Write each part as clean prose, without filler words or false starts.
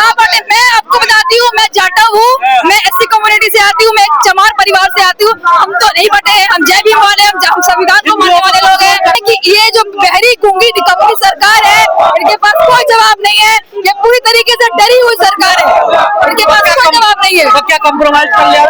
कहाँ बांटे? मैं आपको बताती हूँ, मैं जाटा हूँ, मैं एससी कम्युनिटी से आती हूँ, मैं एक चमार परिवार से आती हूँ। हम तो नहीं बटे हैं, हम जय भीम वाले, हम संविधान को मानने वाले लोग हैं। कि ये जो बहरी गूंगी निकम्मी सरकार है, इनके पास कोई जवाब नहीं है। ये पूरी तरीके से डरी हुई सरकार है, इनके पास कोई जवाब नहीं है। तो क्या कॉम्प्रोमाइज कर लिया?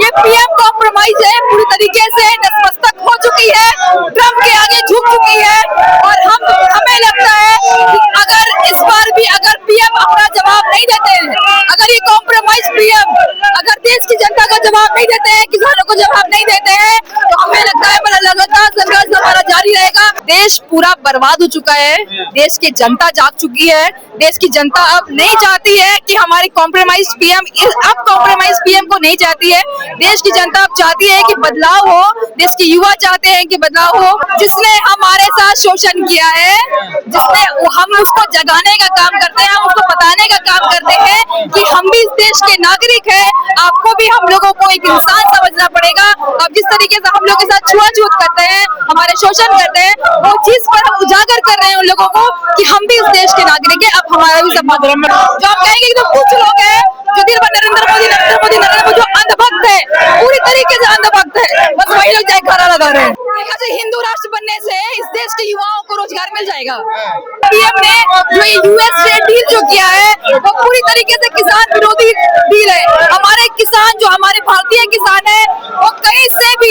ये पीएम कॉम्प्रोमाइज है, पूरी तरीके से नतमस्तक हो चुकी है, ट्रम्प के आगे झुक चुकी है। और हमें लगता है कि अगर इस बार भी अगर पीएम अपना जवाब नहीं देते हैं, अगर ये कॉम्प्रोमाइज पीएम अगर देश की जनता का जवाब नहीं देते हैं, किसानों को जवाब नहीं देते हैं, तो हमें लगता है बड़ा लगातार संघर्ष हमारा जारी रहेगा। देश पूरा बर्बाद हो चुका है, देश की जनता जाग चुकी है। देश की जनता अब नहीं चाहती है कि हमारी कॉम्प्रोमाइज पीएम, अब कॉम्प्रोमाइज पीएम को नहीं चाहती है। देश की जनता अब चाहती है कि बदलाव हो, देश के युवा चाहते हैं कि बदलाव हो। जिसने हमारे साथ शोषण किया है, जिसने हम उसको जगाने का काम करते हैं, हम उसको बताने का काम करते हैं कि हम भी इस देश के नागरिक हैं। आपको भी हम लोगों को एक इंसान समझना पड़ेगा। अब जिस तरीके से हम लोग के साथ छुआछूत करते हैं, हमारे शोषण करते हैं, वो चीज पर हम उजागर कर रहे हैं उन लोगों को कि हम भी इस देश के नागरिक हैं। अब हमारा भी सम्मान। जो आप कहेंगे कि तो कुछ लोग हैं जो दिन भर नरेंद्र मोदी जो अंधभक्त है, पूरी तरीके से अंधभक्त है, बस वही लोग जयकारा लगा रहे हैं। हिंदू राष्ट्र बनने से इस देश के युवाओं को रोजगार मिल जाएगा। पीएम ने जो यूएस से डील जो किया है, वो पूरी तरीके से किसान विरोधी डील है। हमारे किसान, जो हमारे भारतीय किसान है, वो कहीं से भी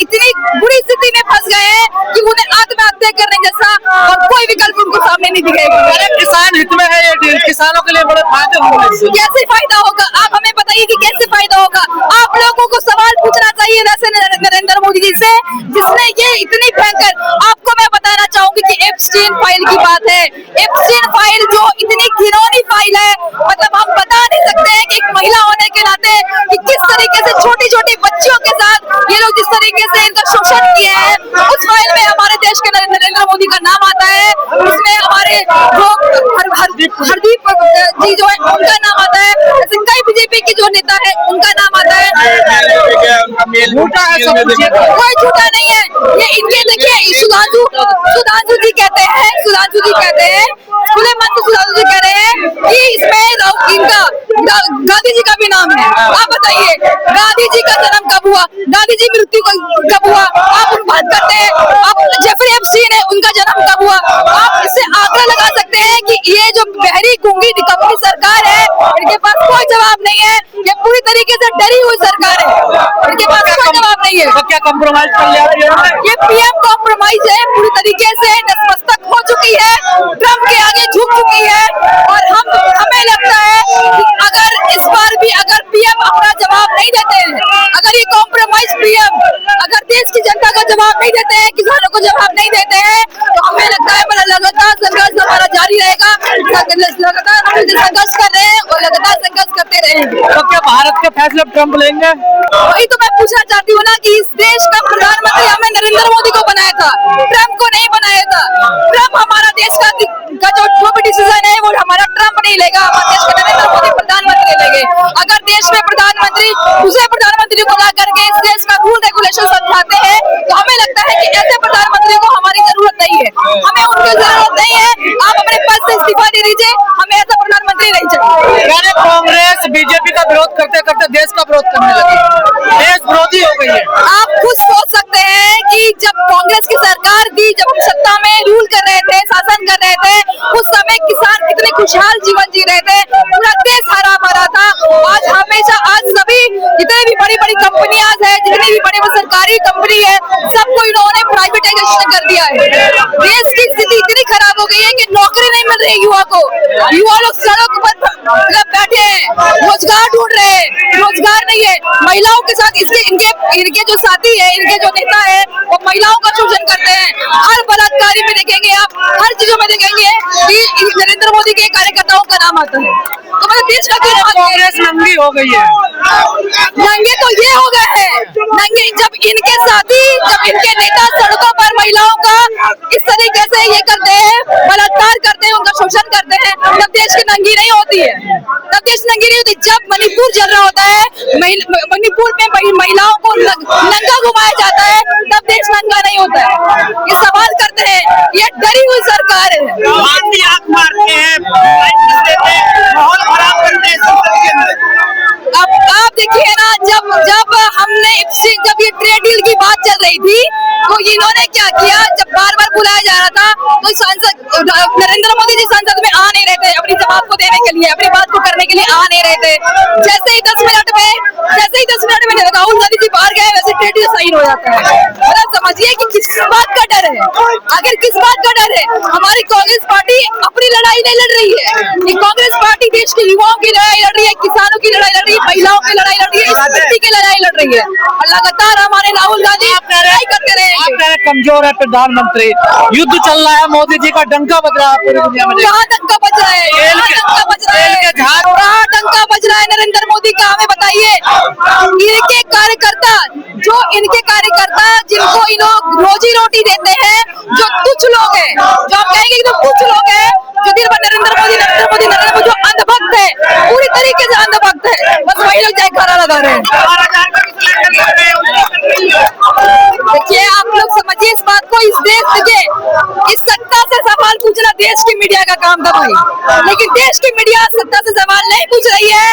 इतनी बुरी स्थिति में फंस गए हैं कि उन्हें आत्महत्या करने जैसा और कोई विकल्प उनको सामने नहीं दिखेगा। किसान हित में है ये डील, किसानों के लिए बड़े फायदे होंगे। कैसे फायदा होगा? आप हमें बताइए कि कैसे फायदा होगा। आप लोगों को सवाल पूछना चाहिए वैसे नरेंद्र मोदी जी से, जिसने ये इतनी भयंकर, आपको मैं बताना चाहूंगी कि एप्स्टीन फाइल की बात है। एप्स्टीन फाइल जो इतनी घिनौनी फाइल है, मतलब हम बता नहीं सकते हैं कि एक महिला होने के नाते कि किस तरीके से छोटी छोटी बच्चियों के साथ ये लोग जिस तरीके से इनका शोषण किए हैं। उस फाइल में हमारे देश के नरेंद्र मोदी का नाम आता है, उसमें हमारे जो हरदीप जी जो है उनका नाम आता है, कई बीजेपी के जो नेता है उनका नाम आता है। झूठा है सब कुछ, कोई झूठा नहीं है। ये इनके देखिए सुधांशु जी कहते हैं, खुले मन से सुधांशु जी कह रहे हैं कि इसमें इनका गांधी जी का भी नाम है। आप बताइए गांधी जी का जन्म कब हुआ, गांधी जी मृत्यु कब हुआ? आप उन बात करते हैं। आप जेफरी एप्स्टीन है, उनका जन्म कब हुआ? आप इससे आंकड़ा लगा सकते हैं कि ये जो बहरी गूंगी निकम्मी सरकार है, इनके पास कोई जवाब नहीं है। ये पूरी तरीके से डरी हुई सरकार है, इनके पास कोई जवाब नहीं है। तो क्या कॉम्प्रोमाइज कर लिया? ये पीएम कॉम्प्रोमाइज है, पूरी तरीके से नतमस्तक हो चुकी है, ट्रम्प के आगे झुक चुकी है। और हमें लगता है कि अगर इस बार भी अगर पीएम अपना जवाब नहीं देते हैं, अगर ये कॉम्प्रोमाइज पीएम अगर देश की जनता का जवाब नहीं देते हैं, किसानों को जवाब नहीं देते हैं, तो हमें लगता है बड़ा लगातार संघर्ष हमारा जारी रहेगा। लगातार हम संघर्ष कर रहे हैं और लगातार संघर्ष करते रहेंगे। तो क्या भारत के फैसले ट्रम्प लेंगे? वही तो मैं पूछना चाहती हूँ ना कि इस देश का प्रधानमंत्री हमें नरेंद्र मोदी को बनाया था, ट्रम्प को नहीं बनाया था। ट्रम्प हमारा देश का जो भी डिसीजन है वो हमारा ट्रम्प नहीं लेगा, हमारे देश का नरेंद्र मोदी प्रधानमंत्री लेंगे। अगर देश में प्रधानमंत्री दूसरे प्रधानमंत्री को ला करके इस देश का रूल रेगुलेशन समझाते हैं, तो हमें लगता है कि ऐसे प्रधानमंत्री को हमारी जरूरत नहीं है, हमें उनकी जरूरत नहीं है। आप अपने पद से इस्तीफा दे दीजिए, हमें ऐसा प्रधानमंत्री नहीं चाहिए। कांग्रेस बीजेपी का विरोध करते करते देश का विरोध करने लगी, देश विरोधी हो गई है। आप खुद सोच सकते हैं कि जब कांग्रेस की सरकार थी, जब हम सत्ता में रूल कर रहे थे, शासन कर रहे थे, उस समय किसान कितने खुशहाल जीवन जी रहे थे, पूरा देश हरा भरा था। आज सभी जितने भी बड़ी बड़ी कंपनियां है, जितनी भी बड़ी बड़ी सरकारी कंपनी है, सबको इन्होंने प्राइवेटाइजेशन कर दिया है। देश की स्थिति इतनी खराब हो गई है कि नौकरी नहीं मिल रही युवा को, युवा लोग सड़क पर बैठे हैं, रोजगार ढूंढ रहे हैं, रोजगार नहीं है। महिलाओं के साथ इनके जो साथी है, इनके जो नेता है, वो महिलाओं का शोषण करते हैं। हर बलात्कारी में देखेंगे आप, हर चीजों में देखेंगे कि नरेंद्र मोदी के कार्यकर्ताओं का नाम आता है। तो मतलब देश का कांग्रेस नंगी हो गई है। नंगे तो ये हो गए हैं, नंगे जब इनके साथी, जब इनके नेता सड़कों पर महिलाओं का इस तरीके से ये करते हैं, बलात्कार करते हैं, उनका शोषण करते हैं, तब देश की नंगी नहीं होती है, तब देश नंगी नहीं होती। जब मणिपुर जल रहा होता है, मणिपुर में महिलाओं को नंगा घुमाया जाता है, तब देश नंगा नहीं होता है। ये सवाल करते हैं, ये डरी हुई सरकार है। आंख मारते हैं, की बात चल रही थी, तो इन्होंने क्या किया, जब बार बार बुलाया जा रहा था तो सांसद नरेंद्र मोदी जी संसद में आ नहीं रहे थे अपनी जवाब को देने के लिए, अपनी बात को करने के लिए आ नहीं रहे थे। जैसे ही 10 मिनट में राहुल गांधी जी बाहर गए, वैसे टेढ़ी साइन हो जाता है। मतलब समझिए कि किस बात का डर है। अगर किस बात का डर है, हमारी कांग्रेस पार्टी अपनी लड़ाई नहीं लड़ रही है, ये कांग्रेस पार्टी देश के युवाओं की लड़ाई लड़ रही है, किसानों की लड़ाई लड़ रही है, महिलाओं की लड़ाई लड़ रही है, इस व्यक्ति की लड़ाई लड़ रही है। और लगातार हमारे राहुल गांधी लड़ाई करते रहे। कमजोर है प्रधानमंत्री, युद्ध चल रहा है, मोदी जी का डंका बज रहा है पूरी दुनिया में। कहाँ डंका बज रहा है, कहाँ डंका बज रहा है नरेंद्र मोदी का, हमें बताइए। इनके कार्यकर्ता जिनको इन लोग रोजी रोटी देते हैं, जो तुच्छ लोग हैं, जो आप कहेंगे कि तुच्छ लोग हैं, जो दिन भर नरेंद्र मोदी जो अंधभक्त है, पूरी तरीके से अंधभक्त है, बस वही लोग जयकारा लगा रहे हैं। देखिए, आप लोग समझिए इस बात को, इस देश के इस सत्ता से सवाल पूछना देश की मीडिया का काम था भाई, लेकिन देश की मीडिया सत्ता से सवाल नहीं पूछ रही है।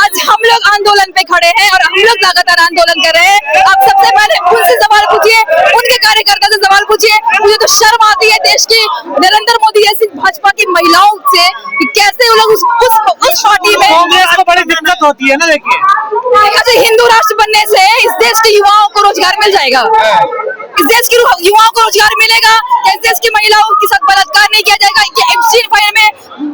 आज हम लोग आंदोलन पे खड़े हैं और हम लोग लगातार आंदोलन कर रहे हैं। आप सबसे पहले उनसे सवाल पूछिए, उनके कार्यकर्ता से सवाल पूछिए। मुझे तो शर्म आती है देश की नरेंद्र मोदी जैसी भाजपा की महिलाओं से कि कैसे वो लोग उस पार्टी में। कांग्रेस को बड़ी दिक्कत होती है ना, देखिए हिंदू राष्ट्र बनने से इस देश के युवाओं को रोजगार मिल जाएगा, इस देश के युवाओं को रोजगार मिलेगा, इस देश की महिलाओं के साथ बलात्कार नहीं किया जाएगा, ये एफसीन फाइल में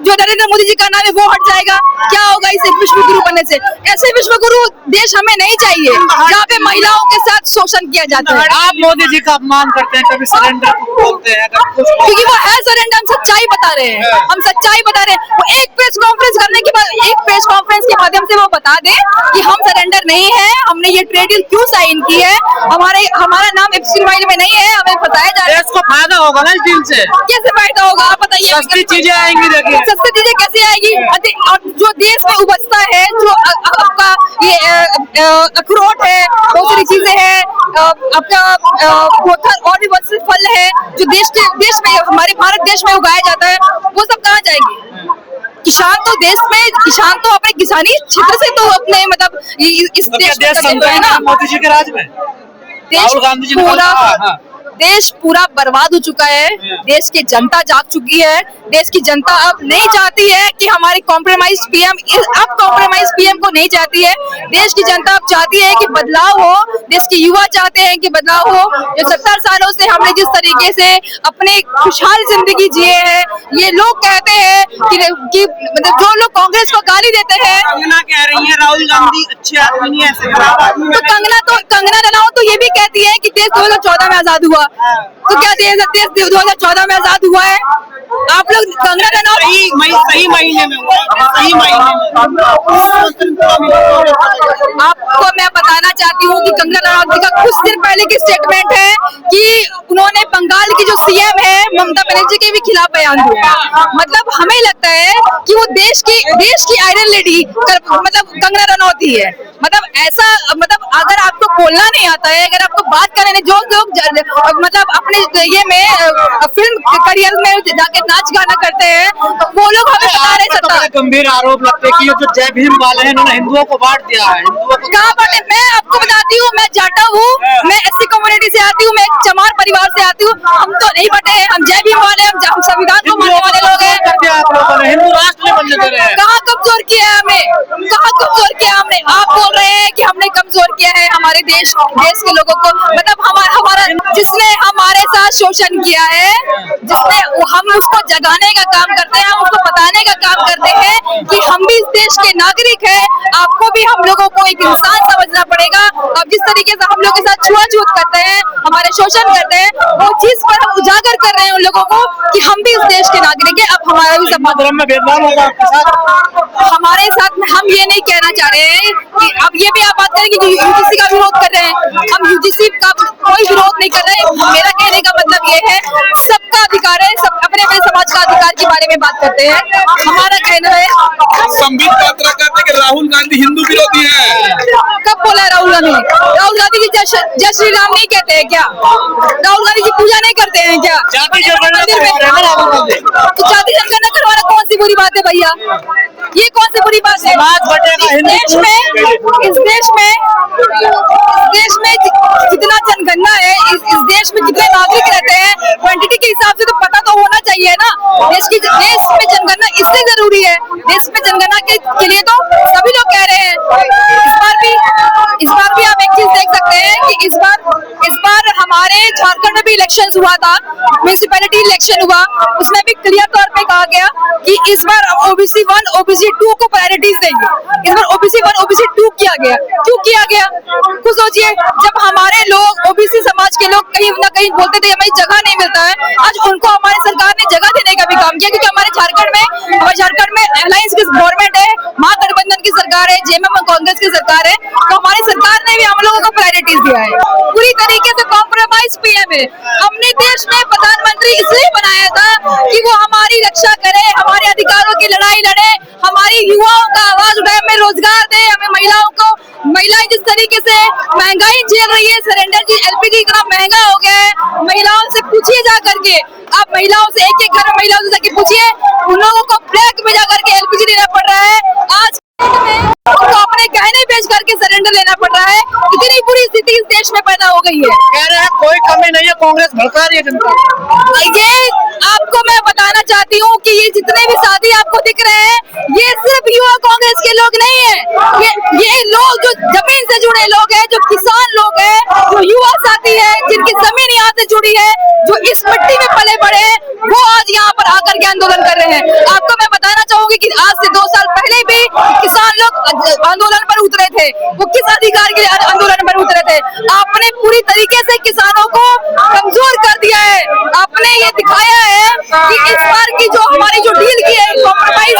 जो नरेंद्र मोदी जी का नाम है वो हट जाएगा। क्या होगा इसे विश्व गुरु बनने से? ऐसे विश्व गुरु देश हमें नहीं चाहिए जहाँ पे महिलाओं के साथ शोषण किया जाता है। आप मोदी जी का अपमान करते हैं, कभी सरेंडर बोलते हैं, क्योंकि वो है सरेंडर, हम सच्चाई बता रहे हैं, हम सच्चाई बता रहे हैं। वो एक प्रेस कॉन्फ्रेंस करने के बाद, एक प्रेस कॉन्फ्रेंस के माध्यम से वो बता दे कि हम सरेंडर नहीं है, हमने ये ट्रेड डील क्यों साइन की है, हमारा नाम एफसीन फाइल में नहीं है, हमें बताया जा रहा है। इसको फायदा होगा ना इस डील से? कैसे फायदा होगा आप बताइए? सस्ती चीजें आएंगी, देखिए सस्ती चीजें कैसे आएगी? और जो देश में उपजता है, जो आपका ये अखरोट है, बहुत सारी चीजें हैं, आपका कोथर और भी बहुत से फल है जो देश में हमारे भारत देश में उगाया जाता है, वो सब कहाँ जाएंगे? किसान तो अपने किसानी क्षेत्र से तो अपने मतलब इस देश में है ना। मोदी जी के राज में राहुल गांधी जी ने देश पूरा बर्बाद हो चुका है, देश की जनता जाग चुकी है, देश की जनता अब नहीं चाहती है कि हमारी कॉम्प्रोमाइज पीएम को नहीं चाहती है। देश की जनता अब चाहती है कि बदलाव हो, देश के युवा चाहते हैं कि बदलाव हो। जो 70 सालों से हमने जिस तरीके से अपने खुशहाल जिंदगी जिए हैं, ये लोग कहते हैं कि मतलब जो लोग कांग्रेस को गाली देते हैं, कंगना कह रही है राहुल गांधी अच्छे आदमी नहीं, ऐसे खराब आदमी। तो कंगना रनौत तो ये भी कहती है कि देश 2014 में आजाद हुआ, तो क्या देश 2014 में आजाद हुआ है? आप लोग कंगना रनौत सही महीने में हुआ, सही महीने में। आपको मैं बताना चाहती हूँ कि कंगना रनौत जी का कुछ दिन पहले की स्टेटमेंट है कि उन्होंने बंगाल की जो सीएम है ममता बनर्जी के भी खिलाफ बयान दिया। मतलब हमें लगता है कि वो देश की आयरन लेडी मतलब कंगना रनौत ही है। मतलब ऐसा, मतलब अगर आपको बोलना नहीं आता है, अगर आपको बात करने जो लोग मतलब अपने ये में फिल्म करियर में जाके नाच गाना करते हैं, तो वो लोग हमें बता रहे सकता है। गंभीर आरोप लगते हैं कि ये जो जय भीम वाले हैं इन्होंने हिंदुओं को बांट दिया है। कहाँ बांटे? मैं आपको बताती हूँ, मैं जाटा हूँ, मैं एससी कम्युनिटी से आती हूँ, मैं एक चमार परिवार से आती हूँ। हम तो नहीं बटे हैं, हम जय भीम वाले, हम संविधान को मानने वाले लोग हैं। हिंदू राष्ट्र नहीं बनने दे रहे हैं। कहाँ कमजोर किया है हमने? कहाँ कमजोर किया हमने? आप बोल रहे हैं कि हमने कमजोर किया है हमारे देश के लोगों को। मतलब हमारा जिसने हमारे साथ शोषण किया है, जिसने हम उसको जगाने का काम करते हैं, हम उसको बताने का काम करते हैं कि हम भी इस देश के नागरिक हैं। आपको भी हम लोगों को एक इंसान समझना पड़ेगा। अब जिस तरीके से हम लोग के साथ छुआछूत करते हैं, हमारे शोषण करते हैं, वो चीज पर हम उजागर कर रहे हैं उन लोगों को कि हम भी इस देश के नागरिक हैं। अब हमारा भी सब धर्म में भेदभाव होगा आपके साथ? हमारे साथ में हम ये नहीं कहना चाह रहे हैं कि अब ये भी आप बात करें कि यूजीसी का विरोध कर रहे हैं। हम यूजीसी का कोई विरोध नहीं कर रहे हैं। मेरा कहने का मतलब ये है, सबका अधिकार है, सब अपने अपने समाज का अधिकार के बारे में बात करते हैं। हमारा कहना है, संबित पात्रा कहते हैं कि राहुल गांधी हिंदू विरोधी है। कब बोला है राहुल गांधी? राहुल गांधी जी जय श्री राम नहीं कहते हैं क्या? राहुल गांधी जी पूजा नहीं करते हैं क्या? जाति जनगणना तो जाति जनगणना करवाना कौन सी बुरी बात है भैया? ये कौन सी बुरी बात है? इस देश में जितना जनगणना इस देश में कितने नागरिक रहते हैं, क्वांटिटी के हिसाब से तो पता तो होना चाहिए ना। देश में जनगणना इसलिए जरूरी है, देश में जनगणना के लिए तो सभी लोग कह रहे हैं। इस बार भी आप एक चीज देख सकते हैं कि इस बार हमारे झारखंड में भी इलेक्शन हुआ था, म्यूनिसिपैलिटी इलेक्शन हुआ, उसमें भी क्लियर तौर पे कहा गया कि इस बार OBC 1 OBC 2 को प्रायोरिटीज देंगे। इस बार OBC 1 OBC 2 किया गया, क्यों किया गया? खुद सोचिए, जब हमारे लोग OBC समाज के लोग कहीं ना कहीं बोलते थे हमें जगह नहीं मिलता है, आज उनको हमारी सरकार ने जगह देने का भी काम किया, क्योंकि हमारे झारखंड में अलायंस की गवर्नमेंट है, महागठबंधन की सरकार है, JMM और कांग्रेस की सरकार है, तो हमारी सरकार ने भी हम लोगों को प्रायोरिटीज दिया है। पूरी तरीके से कॉम्प्रोमाइज PM है। हमने देश में प्रधानमंत्री इसलिए बनाया था कि वो हमारी रक्षा करे, हमारे अधिकारों की लड़ाई लड़े, हमारी युवाओं का आवाज उठाए, हमें रोजगार दे, हमें महिलाएं जिस तरीके से महंगाई झेल रही है, सिलेंडर LPG इतना महंगा हो गया है, महिलाओं से पूछिए जा करके, आप महिलाओं से एक घर में महिलाओं से जाके पूछिए, उन लोगों को ब्लैक में जाकर के LPG लेना पड़ रहा है, आज उनको अपने गहने बेच करके सिलेंडर लेना पड़ रहा है। इतनी बुरी स्थिति इस देश में पैदा हो गई है। कह रहे हैं कोई कमी नहीं है, कांग्रेस भड़का रही है जनता। ये आपको मैं बताना चाहती हूँ कि ये जितने भी साथी आपको दिख रहे हैं, ये सिर्फ युवा कांग्रेस के लोग नहीं है, ये लोग जो जमीन से जुड़े लोग हैं, जो किसान लोग हैं, जो युवा साथी है, जिनकी जमीन यहाँ से जुड़ी है, जो इस मिट्टी में पले बड़े हैं, वो आज यहाँ पर आकर के आंदोलन कर रहे हैं। आपको मैं बताना चाहूंगी कि आज से 2 साल पहले भी किसान लोग आंदोलन पर उतरे थे, वो किस अधिकार के लिए आंदोलन पर उतरे थे। आपने पूरी तरीके से किसानों को कमजोर कर दिया है। आपने ये दिखाया है कि इस बार की जो हमारी जो डील की है, कॉम्प्रोमाइज